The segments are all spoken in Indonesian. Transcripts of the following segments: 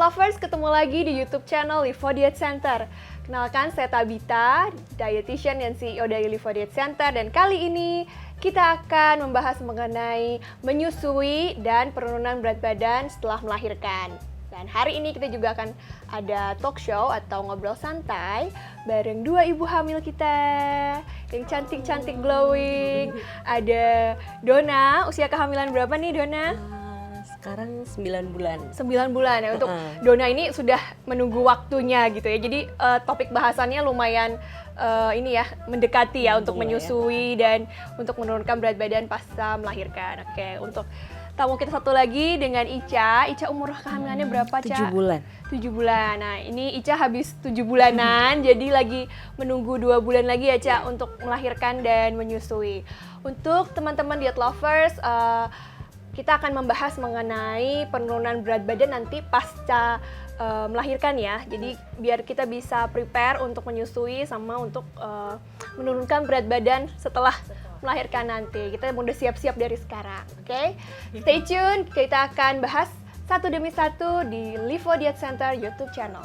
Lovers, ketemu lagi di YouTube channel Livo Diet Center. Kenalkan, saya Tabita, dietitian dan CEO dari Livo Diet Center. Dan kali ini kita akan membahas mengenai menyusui dan penurunan berat badan setelah melahirkan. Dan hari ini kita juga akan ada talk show atau ngobrol santai bareng dua ibu hamil kita yang cantik-cantik glowing. Ada Donna, usia kehamilan berapa nih Donna? Sekarang 9 bulan. 9 bulan ya. Untuk Donna ini sudah menunggu waktunya gitu ya. Jadi topik bahasannya lumayan ini ya, mendekati ya untuk menyusui dan untuk menurunkan berat badan pasca melahirkan. Oke, untuk tamu kita satu lagi dengan Ica. Ica umur kehamilannya berapa, Ca? 7 bulan. 7 bulan. Nah, ini Ica habis 7 bulanan, jadi lagi menunggu 2 bulan lagi ya, Ca, untuk melahirkan dan menyusui. Untuk teman-teman diet lovers, kita akan membahas mengenai penurunan berat badan nanti pasca melahirkan ya. Jadi biar kita bisa prepare untuk menyusui sama untuk menurunkan berat badan setelah melahirkan nanti. Kita udah siap-siap dari sekarang, oke? Stay tune, kita akan bahas satu demi satu di Livo Diet Center YouTube channel.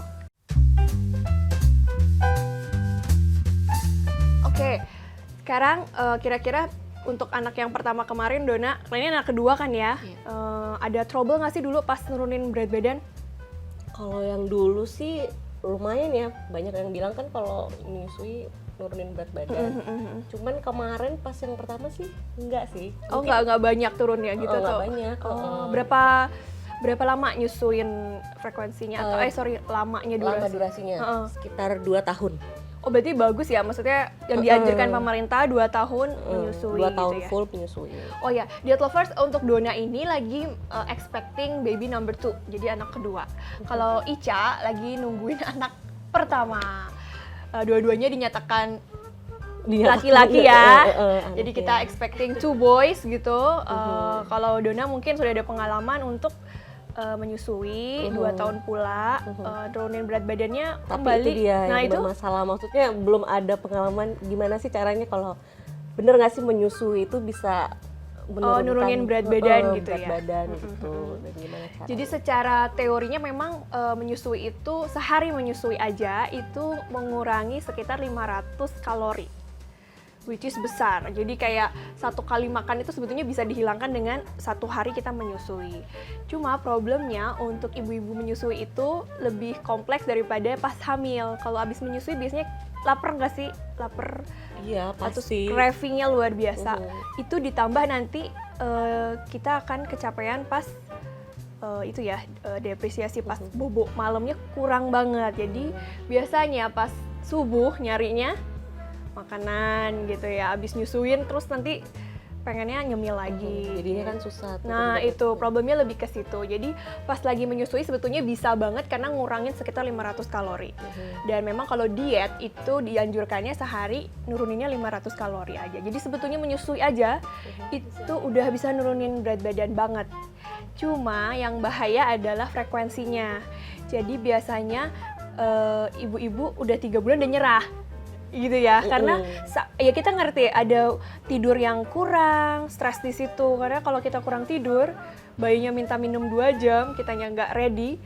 Oke, sekarang kira-kira untuk anak yang pertama kemarin, Donna, ini anak kedua kan ya? Ada trouble nggak sih dulu pas nurunin berat badan? Kalau yang dulu sih lumayan ya, banyak yang bilang kan kalau menyusui nurunin berat badan. Cuman kemarin pas yang pertama sih enggak sih. Oh, nggak banyak turunnya gitu tuh? Nggak banyak. Berapa lama nyusuin frekuensinya? Lamanya durasi? Lama durasinya, sekitar 2 tahun. Oh, berarti bagus ya, maksudnya yang dianjurkan pemerintah 2 tahun menyusui 2 tahun gitu ya? full menyusui. Oh ya, diet lovers, untuk Donna ini lagi expecting baby number 2, jadi anak kedua. Kalau Ica lagi nungguin anak pertama. Dua-duanya dinyatakan laki-laki ya. Jadi kita expecting 2 boys gitu. Kalau Donna mungkin sudah ada pengalaman untuk menyusui 2 tahun pula, turunin berat badannya kembali. Tapi itu dia nah yang itu masalah, maksudnya belum ada pengalaman gimana sih caranya kalau bener nggak sih menyusui itu bisa nurunin berat badan gitu berat ya. badan gitu. Dan gimana caranya? Jadi secara teorinya memang menyusui itu, sehari menyusui aja itu mengurangi sekitar 500 kalori, which is besar. Jadi kayak 1 kali makan itu sebetulnya bisa dihilangkan dengan 1 hari kita menyusui. Cuma problemnya untuk ibu-ibu menyusui itu lebih kompleks daripada pas hamil. Kalau abis menyusui biasanya lapar nggak sih? Lapar. Iya, pasti. Cravingnya luar biasa. Itu ditambah nanti kita akan kecapean pas itu ya, depresiasi pas bobo malamnya kurang banget. Jadi biasanya pas subuh nyarinya makanan gitu ya, abis nyusuin terus nanti pengennya nyemil lagi. Jadinya kan susah. Nah itu problemnya lebih ke situ. Jadi pas lagi menyusui sebetulnya bisa banget karena ngurangin sekitar 500 kalori. Dan memang kalau diet itu dianjurkannya sehari nuruninnya 500 kalori aja. Jadi sebetulnya menyusui aja itu udah bisa nurunin berat badan banget. Cuma yang bahaya adalah frekuensinya. Jadi biasanya ibu-ibu udah 3 bulan udah nyerah gitu ya, karena ya kita ngerti ada tidur yang kurang, stres di situ. Karena kalau kita kurang tidur, bayinya minta minum 2 jam, kitanya nggak ready,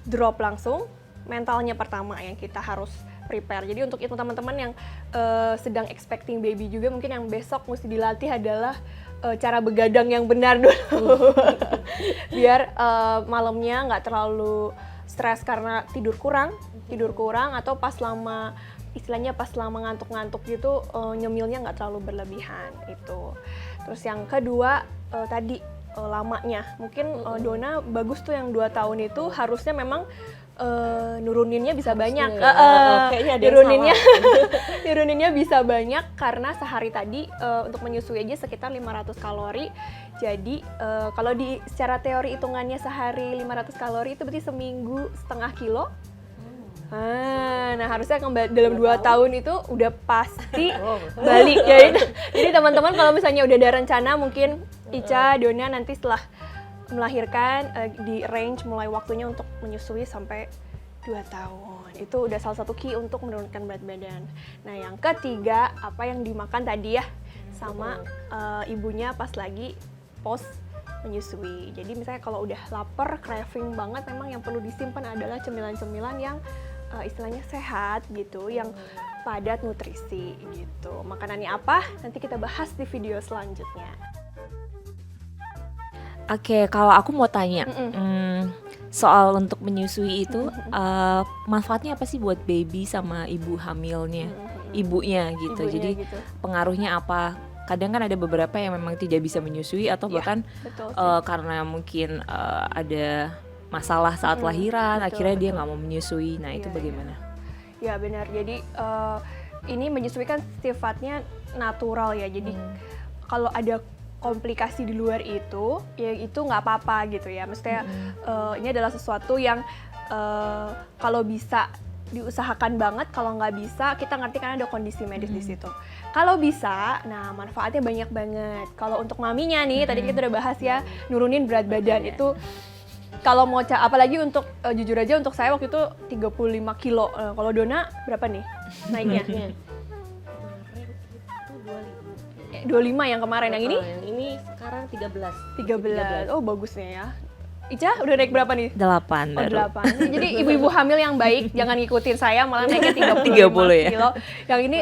drop langsung. Mentalnya pertama yang kita harus prepare. Jadi untuk itu teman-teman yang sedang expecting baby juga, mungkin yang besok mesti dilatih adalah cara begadang yang benar dulu. Biar malamnya nggak terlalu stres karena tidur kurang atau pas lama, istilahnya pas lama ngantuk-ngantuk gitu, nyemilnya nggak terlalu berlebihan itu. Terus yang kedua tadi lamanya, mungkin Donna bagus tuh yang 2 tahun itu harusnya memang nuruninnya bisa banyak. Nuruninnya bisa banyak karena sehari tadi untuk menyusui aja sekitar 500 kalori. Jadi kalau secara teori hitungannya sehari 500 kalori itu berarti seminggu setengah kilo. Nah harusnya dalam 2 tahun itu udah pasti balik. Jadi teman-teman kalau misalnya udah ada rencana, mungkin Ica, Donna nanti setelah melahirkan di range mulai waktunya untuk menyusui sampai 2 tahun. Itu udah salah satu key untuk menurunkan berat badan. Nah yang ketiga, apa yang dimakan tadi ya sama ibunya pas lagi post menyusui. Jadi misalnya kalau udah lapar, craving banget, memang yang perlu disimpan adalah cemilan-cemilan yang istilahnya sehat gitu, yang padat nutrisi gitu. Makanannya apa? Nanti kita bahas di video selanjutnya. Oke, kalau aku mau tanya, soal untuk menyusui itu manfaatnya apa sih buat baby sama ibu hamilnya, ibunya gitu. Ibunya Jadi gitu. pengaruhnya apa? Kadang kan ada beberapa yang memang tidak bisa menyusui atau Iya, bahkan betul sih. karena mungkin ada masalah saat lahiran, betul, akhirnya dia betul. nggak mau menyusui. Nah itu Iya, bagaimana? Ya benar. Jadi ini menyusui kan sifatnya natural ya. Jadi kalau ada komplikasi di luar itu, ya itu nggak apa-apa gitu ya. Maksudnya ini adalah sesuatu yang kalau bisa diusahakan banget, kalau nggak bisa kita ngerti karena ada kondisi medis di situ. Kalau bisa, nah manfaatnya banyak banget. Kalau untuk maminya nih, tadi kita udah bahas ya, nurunin berat badan itu. Kalau mau apalagi untuk jujur aja untuk saya waktu itu 35 kilo. Kalau Dona berapa nih naiknya? Kemarin itu 25. 25 yang kemarin, yang ini Yang ini sekarang 13. 13. Oh bagusnya ya. Ica udah naik berapa nih? 8 Oh, baru. 8. Jadi ibu-ibu hamil yang baik jangan ngikutin saya, malah naiknya 35 30 ya? kilo. Yang ini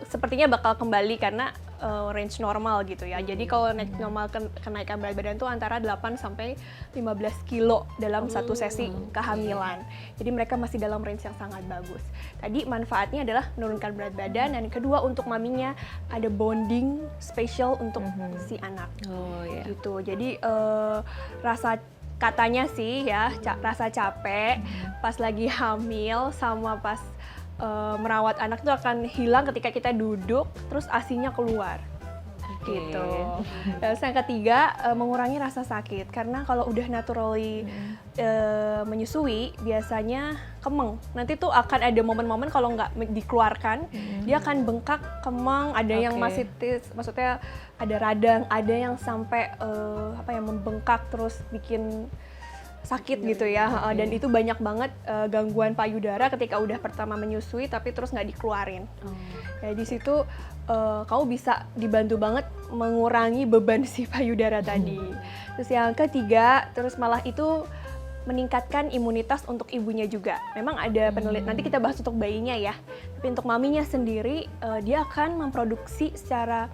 sepertinya bakal kembali karena range normal gitu ya. Jadi kalau naik normal kenaikan berat badan tuh antara 8 sampai 15 kilo dalam satu sesi kehamilan. Jadi mereka masih dalam range yang sangat bagus. Tadi manfaatnya adalah menurunkan berat badan, dan kedua untuk maminya ada bonding spesial untuk si anak. Oh ya. Gitu. Jadi rasa katanya sih ya rasa capek pas lagi hamil sama pas merawat anak itu akan hilang ketika kita duduk terus ASI-nya keluar. Gitu. Terus yang ketiga mengurangi rasa sakit, karena kalau udah naturally menyusui biasanya kemeng. Nanti tuh akan ada momen-momen kalau nggak dikeluarkan dia akan bengkak, kemeng, ada yang masih maksudnya ada radang, ada yang sampai membengkak terus bikin sakit gitu ya. Dan itu banyak banget gangguan payudara ketika udah pertama menyusui tapi terus nggak dikeluarin. Ya, di situ kamu bisa dibantu banget mengurangi beban si payudara tadi. Terus yang ketiga, terus malah itu meningkatkan imunitas untuk ibunya juga. Memang ada penelitian, nanti kita bahas untuk bayinya ya. Tapi untuk maminya sendiri, dia akan memproduksi secara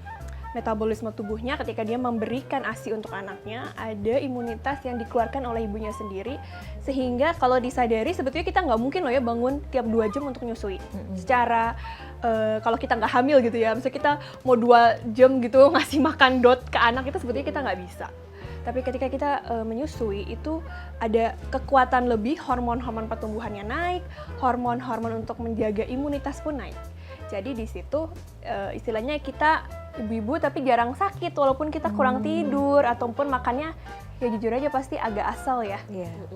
metabolisme tubuhnya ketika dia memberikan ASI untuk anaknya, ada imunitas yang dikeluarkan oleh ibunya sendiri, sehingga kalau disadari sebetulnya kita nggak mungkin loh ya bangun tiap 2 jam untuk nyusui. Secara kalau kita nggak hamil gitu ya, misalnya kita mau 2 jam gitu ngasih makan dot ke anak, itu sebetulnya kita nggak bisa. Tapi ketika kita menyusui itu ada kekuatan lebih, hormon-hormon pertumbuhannya naik, hormon-hormon untuk menjaga imunitas pun naik. Jadi di situ istilahnya kita ibu-ibu tapi jarang sakit walaupun kita kurang tidur ataupun makannya ya jujur aja pasti agak asal ya.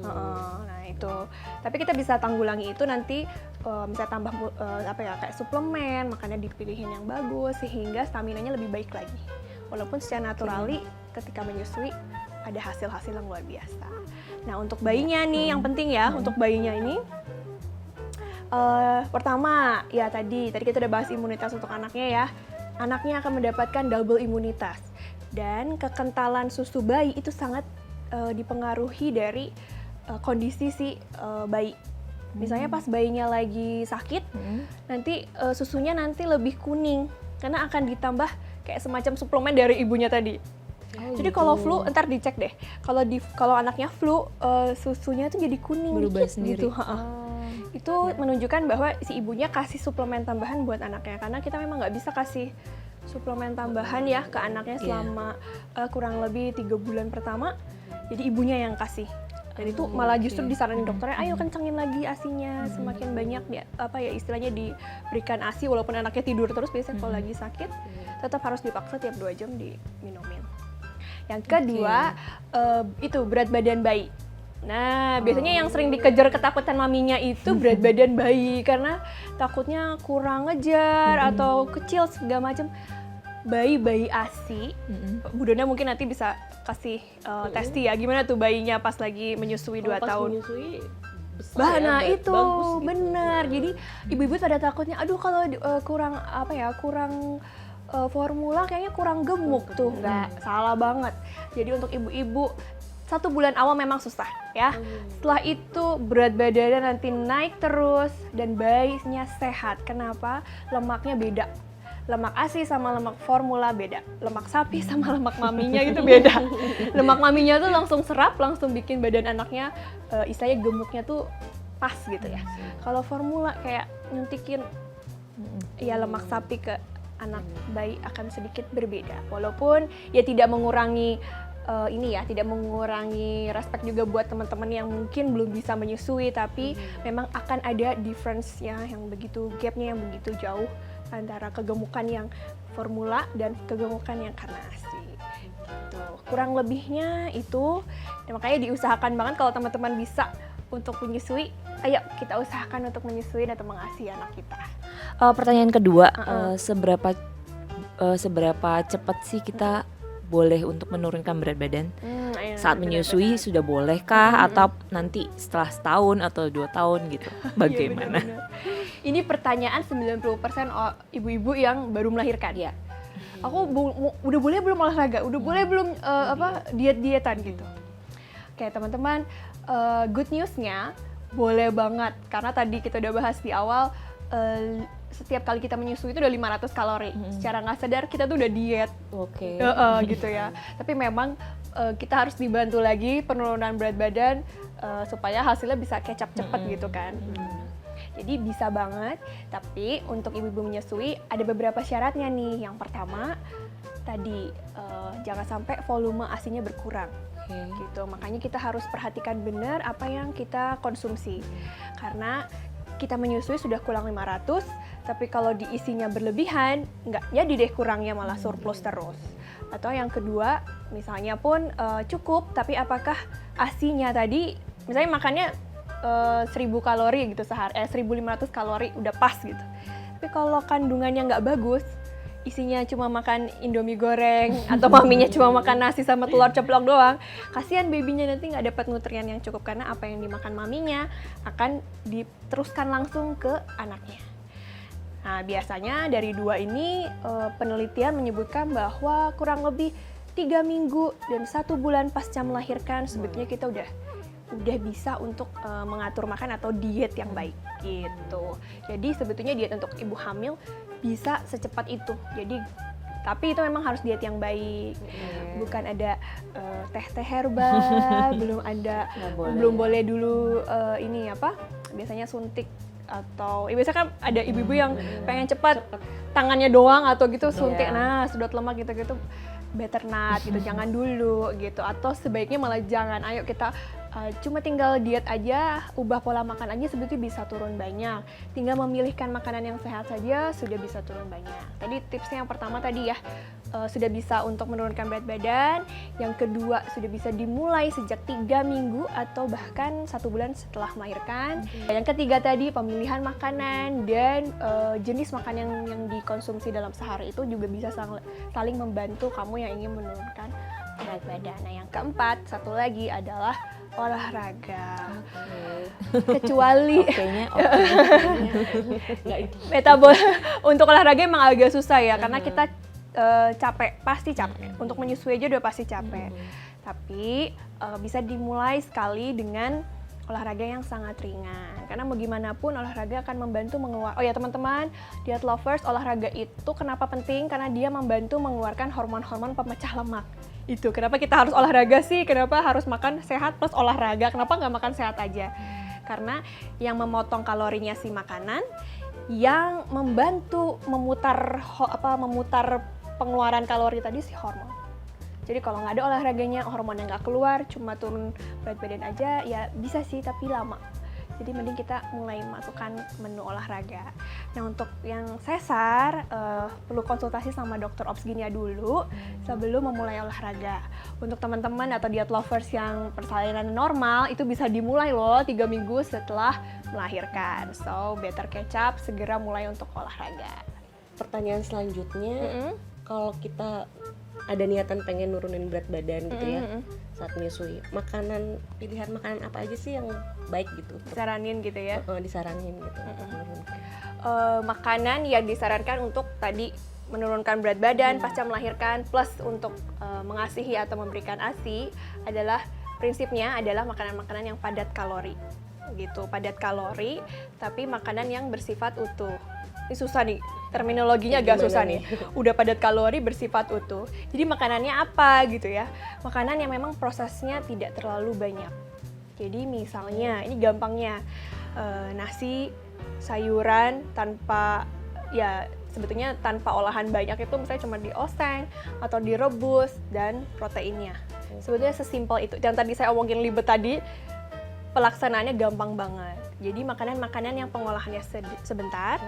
Nah itu. Tapi kita bisa tanggulangi itu nanti bisa tambah kayak suplemen, makannya dipilihin yang bagus sehingga staminanya lebih baik lagi. Walaupun secara naturally ketika menyusui ada hasil-hasil yang luar biasa. Nah untuk bayinya nih yang penting ya, untuk bayinya ini pertama ya tadi kita udah bahas imunitas untuk anaknya ya. Anaknya akan mendapatkan double imunitas, dan kekentalan susu bayi itu sangat dipengaruhi dari kondisi si bayi. Misalnya pas bayinya lagi sakit, nanti susunya nanti lebih kuning karena akan ditambah kayak semacam suplemen dari ibunya tadi. Jadi kalau flu, ntar dicek deh. Kalau anaknya flu, susunya tuh jadi kuning berubah dikit sendiri. gitu. Itu menunjukkan bahwa si ibunya kasih suplemen tambahan buat anaknya, karena kita memang nggak bisa kasih suplemen tambahan ya ke anaknya selama kurang lebih 3 bulan pertama. Jadi ibunya yang kasih. Dan itu malah justru disaranin dokternya, ayo kencengin lagi ASI-nya, semakin banyak istilahnya diberikan ASI walaupun anaknya tidur terus. Biasanya kalau lagi sakit tetap harus dipaksa tiap 2 jam diminumin. Yang kedua itu berat badan bayi. Nah, biasanya yang sering dikejar ketakutan maminya itu berat badan bayi, karena takutnya kurang ngejar atau kecil segala macam. Bayi ASI, Bu Dona mungkin nanti bisa kasih testi ya, gimana tuh bayinya pas lagi menyusui 2 tahun. Menyusui besar Nah ya, itu bagus gitu. benar. Jadi ibu-ibu pada takutnya, aduh kalau kurang formula kayaknya kurang gemuk tuh, nggak, salah banget. Jadi untuk ibu-ibu 1 bulan awal memang susah ya. Setelah itu berat badannya nanti naik terus dan bayinya sehat. Kenapa? Lemaknya beda. Lemak ASI sama lemak formula beda. Lemak sapi sama lemak maminya itu beda. Lemak maminya tuh langsung serap, langsung bikin badan anaknya istilahnya gemuknya tuh pas gitu ya. Kalau formula kayak nyuntikin ya lemak sapi ke anak bayi akan sedikit berbeda. Walaupun ya tidak mengurangi tidak mengurangi respect juga buat teman-teman yang mungkin belum bisa menyusui, tapi memang akan ada difference-nya yang begitu, gap-nya yang begitu jauh antara kegemukan yang formula dan kegemukan yang karena ASI. Gitu. Kurang lebihnya itu, dan makanya diusahakan banget kalau teman-teman bisa untuk menyusui, ayo kita usahakan untuk menyusui atau mengasihi anak kita. Pertanyaan kedua, seberapa cepat sih kita boleh untuk menurunkan berat badan? Saat menyusui sudah bolehkah atau nanti setelah setahun atau 2 tahun gitu? Bagaimana? Iya, ini pertanyaan 90% ibu-ibu yang baru melahirkan. Ya. Aku udah boleh belum olahraga? Udah boleh belum diet-dietan gitu? Oke teman-teman, good news-nya boleh banget. Karena tadi kita udah bahas di awal, setiap kali kita menyusui itu udah 500 kalori. Secara nggak sadar kita tuh udah diet. Oke. Gitu ya. Tapi memang kita harus dibantu lagi penurunan berat badan supaya hasilnya bisa catch up cepat gitu kan. Jadi bisa banget, tapi untuk ibu-ibu menyusui ada beberapa syaratnya nih. Yang pertama, tadi jangan sampai volume ASI-nya berkurang. Gitu. Makanya kita harus perhatikan benar apa yang kita konsumsi. Karena kita menyusui sudah kurang 500, tapi kalau diisinya berlebihan, nggak jadi deh kurangnya, malah surplus terus. Atau yang kedua, misalnya pun cukup, tapi apakah ASI-nya tadi, misalnya makannya 1000 kalori gitu sehari, 1500 kalori udah pas gitu. Tapi kalau kandungannya nggak bagus, isinya cuma makan Indomie goreng atau maminya cuma makan nasi sama telur ceplok doang, kasihan babynya nanti nggak dapat nutrien yang cukup karena apa yang dimakan maminya akan diteruskan langsung ke anaknya. Nah biasanya dari 2 ini penelitian menyebutkan bahwa kurang lebih 3 minggu dan 1 bulan pasca melahirkan sebetulnya kita udah bisa untuk mengatur makan atau diet yang baik gitu. Jadi sebetulnya diet untuk ibu hamil bisa secepat itu. Jadi tapi itu memang harus diet yang baik. Bukan ada teh herbal, belum boleh dulu biasanya suntik atau biasanya kan ada ibu-ibu yang pengen cepat tangannya doang atau gitu suntik. Nah, sedot lemak gitu-gitu better not gitu, jangan dulu gitu, atau sebaiknya malah jangan. Ayo kita cuma tinggal diet aja, ubah pola makan aja sebetulnya bisa turun banyak. Tinggal memilihkan makanan yang sehat saja sudah bisa turun banyak. Tadi tipsnya yang pertama tadi ya, sudah bisa untuk menurunkan berat badan. Yang kedua sudah bisa dimulai sejak 3 minggu atau bahkan 1 bulan setelah melahirkan. Yang ketiga tadi pemilihan makanan dan jenis makanan yang dikonsumsi dalam sehari itu juga bisa saling membantu kamu yang ingin menurunkan berat badan. Nah yang keempat, satu lagi adalah olahraga. Kecuali untuk olahraga emang agak susah ya, karena kita capek, pasti capek. Untuk menyusui aja udah pasti capek. Tapi bisa dimulai sekali dengan olahraga yang sangat ringan. Karena mau gimana pun olahraga akan membantu mengeluarkan. Oh ya teman-teman, diet lovers, olahraga itu kenapa penting? Karena dia membantu mengeluarkan hormon-hormon pemecah lemak. Itu kenapa kita harus olahraga sih? Kenapa harus makan sehat plus olahraga? Kenapa nggak makan sehat aja? Karena yang memotong kalorinya si makanan, yang membantu memutar pengeluaran kalori tadi si hormon. Jadi kalau nggak ada olahraganya, hormonnya nggak keluar, cuma turun berat badan aja, ya bisa sih tapi lama. Jadi mending kita mulai masukkan menu olahraga. Nah untuk yang sesar, perlu konsultasi sama dokter obsginia dulu sebelum memulai olahraga. Untuk teman-teman atau diet lovers yang persalinan normal, itu bisa dimulai loh 3 minggu setelah melahirkan. So better catch up, segera mulai untuk olahraga. Pertanyaan selanjutnya, kalau kita ada niatan pengen nurunin berat badan gitu ya, saat menyusui, pilihan makanan apa aja sih yang baik gitu? Disaranin gitu ya? Disaranin gitu. Makanan yang disarankan untuk tadi menurunkan berat badan pasca melahirkan plus untuk mengasihi atau memberikan ASI adalah prinsipnya adalah makanan-makanan yang padat kalori gitu, padat kalori tapi makanan yang bersifat utuh. Ini susah nih, terminologinya agak susah nih. Udah padat kalori bersifat utuh. Jadi makanannya apa gitu ya? Makanan yang memang prosesnya tidak terlalu banyak. Jadi misalnya, ini gampangnya, nasi, sayuran tanpa, ya sebetulnya tanpa olahan banyak itu misalnya cuma dioseng atau direbus dan proteinnya. Sebetulnya sesimpel itu. Dan tadi saya omongin libet tadi, pelaksanaannya gampang banget. Jadi makanan-makanan yang pengolahannya sebentar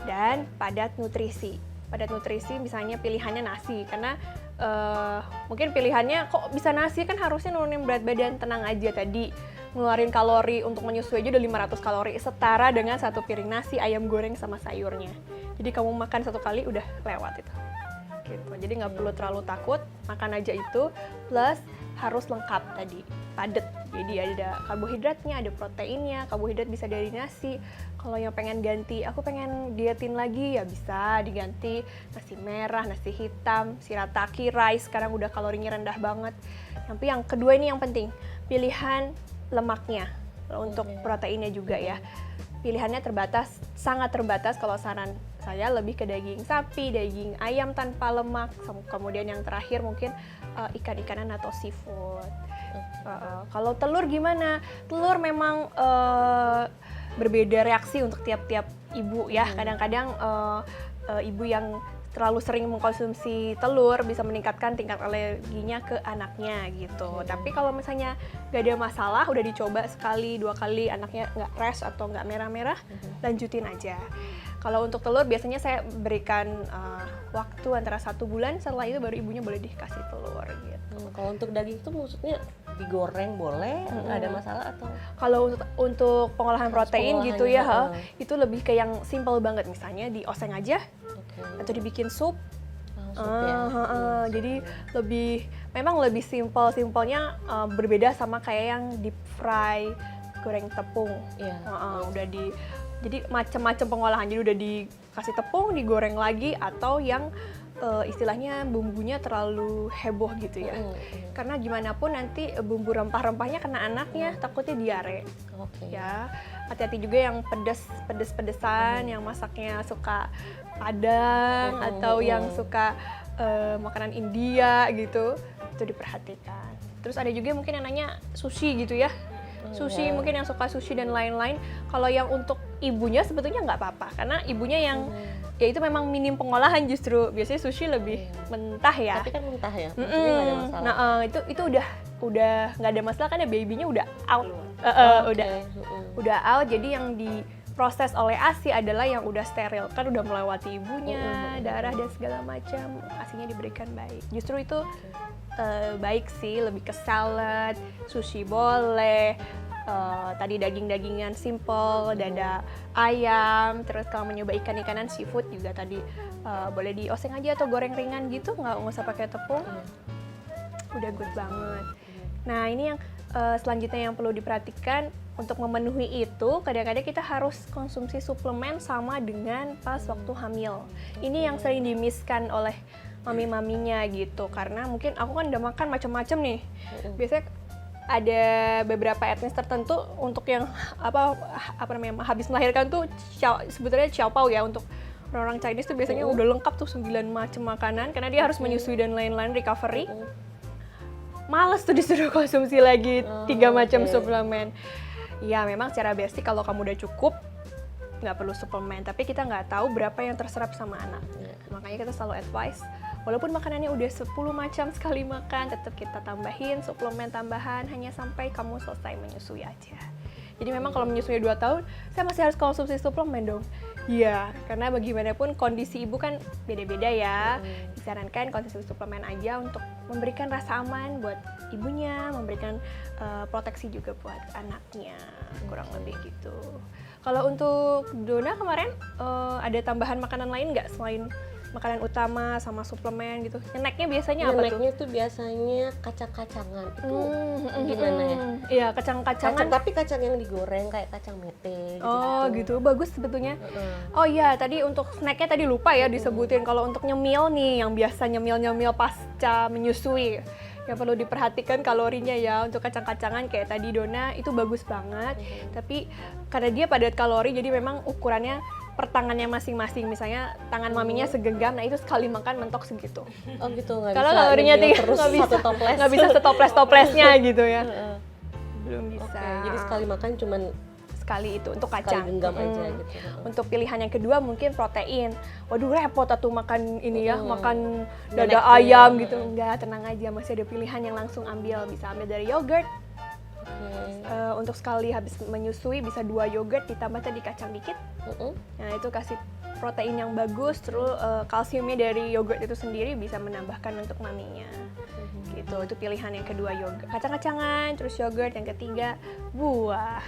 dan padat nutrisi. Padat nutrisi misalnya pilihannya nasi, karena mungkin pilihannya kok bisa nasi, kan harusnya nurunin berat badan. Tenang aja, tadi ngeluarin kalori untuk menyusui aja udah 500 kalori, setara dengan satu piring nasi, ayam goreng sama sayurnya. Jadi kamu makan satu kali udah lewat itu. Gitu. Jadi nggak perlu terlalu takut, makan aja itu, plus harus lengkap tadi, padat. Jadi ada karbohidratnya, ada proteinnya. Karbohidrat bisa dari nasi. Kalau yang pengen ganti, aku pengen dietin lagi, ya bisa diganti nasi merah, nasi hitam, shirataki rice, sekarang udah kalorinya rendah banget. Tapi yang kedua ini yang penting, pilihan lemaknya untuk proteinnya juga ya. Pilihannya terbatas, sangat terbatas. Kalau saran saya lebih ke daging sapi, daging ayam tanpa lemak, kemudian yang terakhir mungkin ikan-ikanan atau seafood. Kalau telur gimana? Telur memang berbeda reaksi untuk tiap-tiap ibu ya. Kadang-kadang ibu yang terlalu sering mengkonsumsi telur bisa meningkatkan tingkat alerginya ke anaknya gitu. Tapi kalau misalnya nggak ada masalah, udah dicoba sekali, 2 kali, anaknya nggak rash atau nggak merah-merah, lanjutin aja. Kalau untuk telur biasanya saya berikan waktu antara 1 bulan, setelah itu baru ibunya boleh dikasih telur gitu. Kalau untuk daging itu maksudnya digoreng boleh, nggak ada masalah atau? Kalau untuk pengolahan protein gitu ya, itu itu lebih ke yang simple banget, misalnya dioseng aja atau dibikin sup. Jadi memang lebih simpelnya berbeda sama kayak yang deep fry, goreng tepung. Jadi macam-macam pengolahan. Jadi udah dikasih tepung, digoreng lagi, atau yang istilahnya bumbunya terlalu heboh gitu ya. Karena gimana pun nanti bumbu rempah-rempahnya kena anaknya, takutnya diare. Ya, hati-hati juga yang pedes-pedesan, yang masaknya suka Padang atau yang suka makanan India gitu, itu diperhatikan. Terus ada juga mungkin yang nanya sushi gitu ya. Sushi mungkin yang suka sushi dan lain-lain. Kalau yang untuk ibunya sebetulnya nggak apa-apa, karena ibunya yang ya itu memang minim pengolahan justru. Biasanya sushi lebih mentah ya. Tapi kan mentah ya, maksudnya nggak ada masalah. Nah itu udah nggak ada masalah, kan ya babynya udah out. Udah out. Jadi yang diproses oleh ASI adalah yang udah steril, kan udah melewati ibunya, darah dan segala macam, ASInya diberikan baik. Justru itu baik sih, lebih ke salad, sushi boleh, tadi daging-dagingan simple, dada ayam, terus kalau mencoba ikan-ikanan seafood juga tadi boleh dioseng aja atau goreng ringan gitu, nggak usah pakai tepung, udah good banget. Nah ini yang selanjutnya yang perlu diperhatikan. Untuk memenuhi itu, kadang-kadang kita harus konsumsi suplemen sama dengan pas waktu hamil. Ini yang sering di-miss-kan oleh mami-maminya gitu, karena mungkin aku kan udah makan macam-macam nih. Biasanya ada beberapa etnis tertentu untuk yang apa namanya habis melahirkan tuh sebetulnya chow pao ya, untuk orang Chinese tuh biasanya udah lengkap tuh 9 macam makanan, karena dia harus menyusui dan lain-lain, recovery. Males tuh disuruh konsumsi lagi 3 macam suplemen. Ya memang secara basic kalau kamu udah cukup nggak perlu suplemen, tapi kita nggak tahu berapa yang terserap sama anak. Makanya kita selalu advice, walaupun makanannya udah 10 macam sekali makan, tetap kita tambahin suplemen tambahan hanya sampai kamu selesai menyusui aja. Jadi memang kalau menyusui 2 tahun, saya masih harus konsumsi suplemen dong. Iya, karena bagaimanapun kondisi ibu kan beda-beda ya. Disarankan konsumsi suplemen aja untuk memberikan rasa aman buat ibunya, memberikan proteksi juga buat anaknya, kurang lebih gitu. Kalau untuk Dona kemarin ada tambahan makanan lain nggak selain makanan utama sama suplemen gitu? Snacknya biasanya apa tuh? Snacknya tuh biasanya kacang-kacangan. Itu gimana ya? Iya, kacang-kacangan. Kacang, tapi kacang yang digoreng kayak kacang mete gitu. Oh gitu, bagus sebetulnya. Oh iya, tadi untuk snacknya tadi lupa ya disebutin. Kalau untuk nyemil nih, yang biasa nyemil-nyemil pasca menyusui, yang perlu diperhatikan kalorinya ya. Untuk kacang-kacangan kayak tadi Dona itu bagus banget. Tapi karena dia padat kalori, jadi memang ukurannya per tangannya masing-masing. Misalnya tangan maminya segenggam, nah itu sekali makan mentok segitu. Oh gitu, nggak Kalau bisa kalorinya nyemil tinggi, terus nggak bisa, satu toples. nggak bisa setoples-toplesnya gitu ya. Belum bisa. Oke, jadi sekali makan cuman Sekali itu untuk sekali kacang. genggam aja gitu. Untuk pilihan yang kedua mungkin protein. Waduh repot atuh makan ini ya, makan Nenek dada tuh. ayam gitu. Enggak, tenang aja, masih ada pilihan yang langsung ambil. Bisa ambil dari yogurt. Untuk sekali habis menyusui bisa 2 yogurt ditambah tadi kacang dikit. Nah itu kasih protein yang bagus, terus kalsiumnya dari yogurt itu sendiri bisa menambahkan untuk maminya. Gitu, itu pilihan yang kedua yogurt. Kacang-kacangan, terus yogurt. Yang ketiga buah.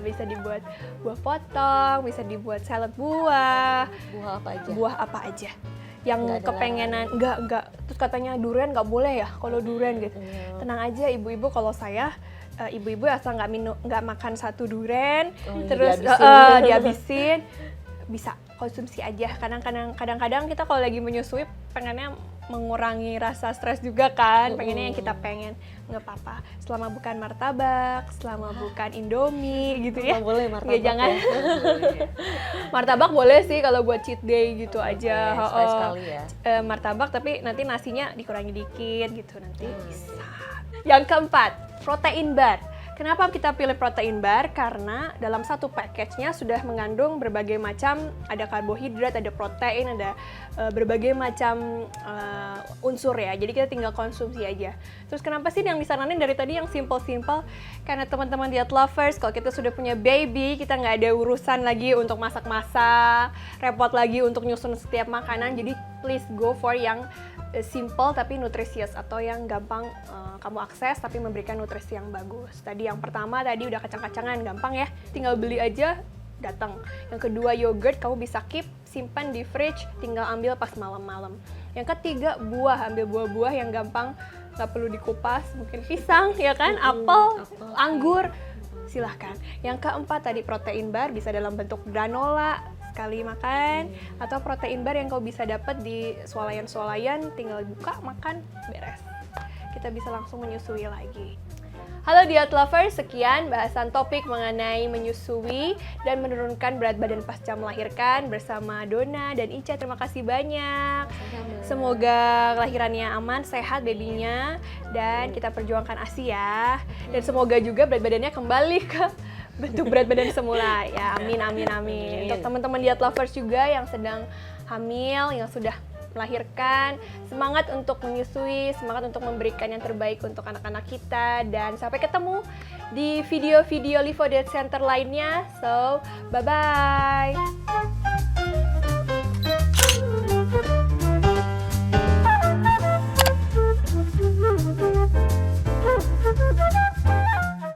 Bisa dibuat buah potong, bisa dibuat salad buah. Buah apa aja? Buah apa aja yang Nggak ada kepengenan. Enggak. Terus katanya durian nggak boleh ya kalau durian gitu. Tenang aja ibu-ibu, kalau saya ibu-ibu asal nggak makan satu durian terus dihabisin, bisa konsumsi aja. Kadang-kadang kita kalau lagi menyusui pengennya mengurangi rasa stres juga kan, pengennya yang kita pengen. Nggak apa-apa, selama bukan martabak, selama bukan Indomie gitu ya. Nggak boleh martabak Nggak, jangan. ya? Martabak boleh sih kalau buat cheat day gitu aja. Sekali-sekali ya. Martabak tapi nanti nasinya dikurangi dikit gitu, nanti bisa. Yang keempat, protein bar. Kenapa kita pilih protein bar? Karena dalam satu package-nya sudah mengandung berbagai macam, ada karbohidrat, ada protein, ada berbagai macam unsur ya. Jadi kita tinggal konsumsi aja. Terus kenapa sih yang disaranin dari tadi yang simple-simple? Karena teman-teman diet lovers, kalau kita sudah punya baby, kita nggak ada urusan lagi untuk masak-masak, repot lagi untuk nyusun setiap makanan. Jadi please go for yang simple tapi nutrisius, atau yang gampang kamu akses tapi memberikan nutrisi yang bagus. Tadi yang pertama tadi udah kacang-kacangan, gampang ya, tinggal beli aja datang. Yang kedua yogurt, kamu bisa keep, simpan di fridge, tinggal ambil pas malam-malam. Yang ketiga buah, ambil buah-buah yang gampang, nggak perlu dikupas, mungkin pisang ya kan, apel, anggur, silahkan. Yang keempat tadi protein bar, bisa dalam bentuk granola sekali makan, atau protein bar yang kau bisa dapat di swalayan-swalayan, tinggal buka, makan, beres. Kita bisa langsung menyusui lagi. Halo diet lovers, sekian bahasan topik mengenai menyusui dan menurunkan berat badan pasca melahirkan bersama Dona dan Ica. Terima kasih banyak. Semoga kelahirannya aman, sehat babynya, dan kita perjuangkan ASI ya. Dan semoga juga berat badannya kembali ke bentuk berat badan semula ya. Amin. Untuk teman-teman diet lovers juga yang sedang hamil, yang sudah melahirkan, semangat untuk menyusui, semangat untuk memberikan yang terbaik untuk anak-anak kita, dan sampai ketemu di video-video Livo Diet Center lainnya. So, bye-bye.